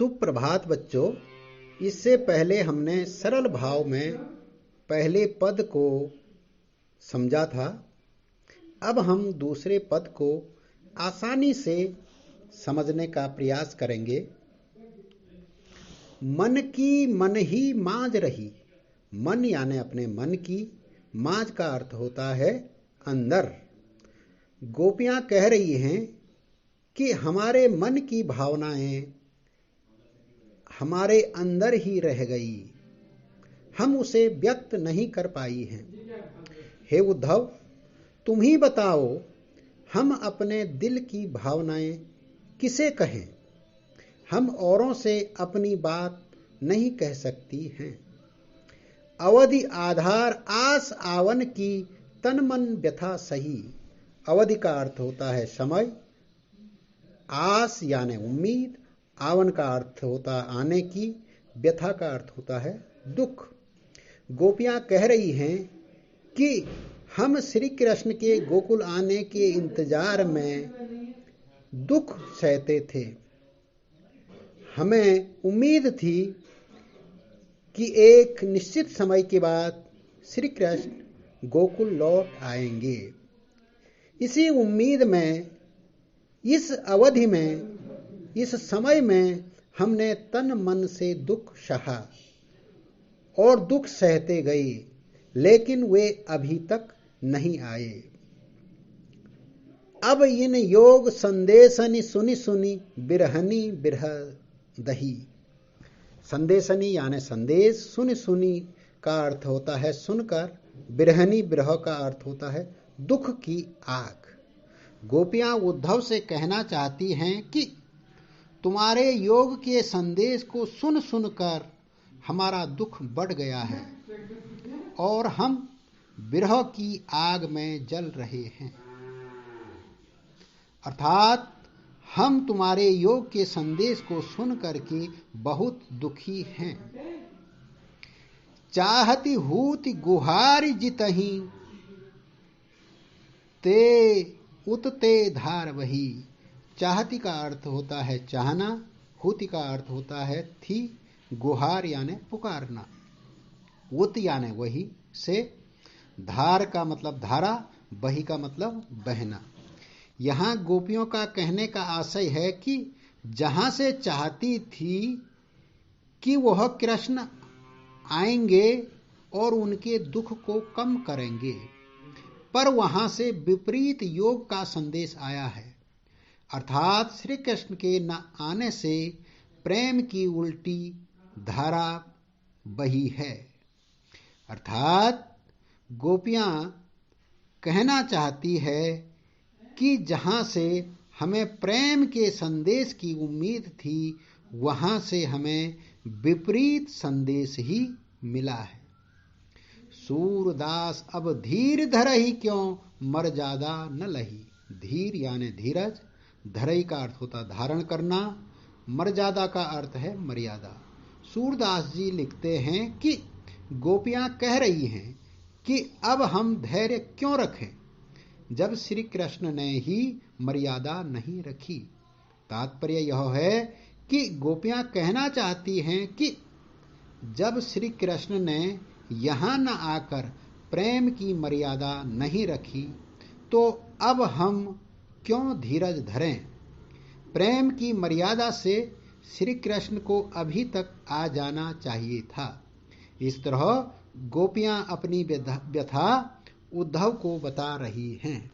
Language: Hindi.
सुप्रभात बच्चों। इससे पहले हमने सरल भाव में पहले पद को समझा था। अब हम दूसरे पद को आसानी से समझने का प्रयास करेंगे। मन की मन ही मांझ रही। मन यानी अपने मन की, मांझ का अर्थ होता है अंदर। गोपियां कह रही हैं कि हमारे मन की भावनाएं हमारे अंदर ही रह गई, हम उसे व्यक्त नहीं कर पाई हैं। हे उद्धव, तुम ही बताओ, हम अपने दिल की भावनाएं किसे कहें? हम औरों से अपनी बात नहीं कह सकती हैं। अवधि आधार आस आवन की तन मन व्यथा सही। अवधि का अर्थ होता है समय, आस यानी उम्मीद, आवन का अर्थ होता है आने की, व्यथा का अर्थ होता है दुख। गोपियां कह रही हैं कि हम श्री कृष्ण के गोकुल आने के इंतजार में दुख सहते थे। हमें उम्मीद थी कि एक निश्चित समय के बाद श्री कृष्ण गोकुल लौट आएंगे। इसी उम्मीद में, इस अवधि में, इस समय में हमने तन मन से दुख सहा और दुख सहते गए, लेकिन वे अभी तक नहीं आए। अब इन योग संदेशनि सुनी सुनी बिरहनी बिरह दही। संदेशनि यानी संदेश, सुनी सुनी का अर्थ होता है सुनकर, बिरहनी बिरह का अर्थ होता है दुख की आग। गोपियां उद्धव से कहना चाहती हैं कि तुम्हारे योग के संदेश को सुन सुनकर हमारा दुख बढ़ गया है और हम विरह की आग में जल रहे हैं। अर्थात हम तुम्हारे योग के संदेश को सुन करके बहुत दुखी हैं। चाहती हूति गुहारी जितही, ते उतते धार वही। चाहती का अर्थ होता है चाहना, हूति का अर्थ होता है थी, गुहार यानी पुकारना, उत यानी वही से, धार का मतलब धारा, बही का मतलब बहना। यहाँ गोपियों का कहने का आशय है कि जहां से चाहती थी कि वह कृष्ण आएंगे और उनके दुख को कम करेंगे, पर वहां से विपरीत योग का संदेश आया है। अर्थात श्री कृष्ण के न आने से प्रेम की उल्टी धारा बही है। अर्थात गोपियां कहना चाहती है कि जहां से हमें प्रेम के संदेश की उम्मीद थी, वहां से हमें विपरीत संदेश ही मिला है। सूरदास अब धीर धरहि क्यों, मर्यादा न लही। धीर यानी धीरज, धरई का अर्थ होता धारण करना, मर्यादा का अर्थ है मर्यादा। सूरदास जी लिखते हैं कि गोपियां कह रही हैं कि अब हम धैर्य क्यों रखें जब श्री कृष्ण ने ही मर्यादा नहीं रखी। तात्पर्य यह है कि गोपियां कहना चाहती हैं कि जब श्री कृष्ण ने यहां न आकर प्रेम की मर्यादा नहीं रखी, तो अब हम क्यों धीरज धरें। प्रेम की मर्यादा से श्री कृष्ण को अभी तक आ जाना चाहिए था। इस तरह गोपियां अपनी व्यथा उद्धव को बता रही हैं।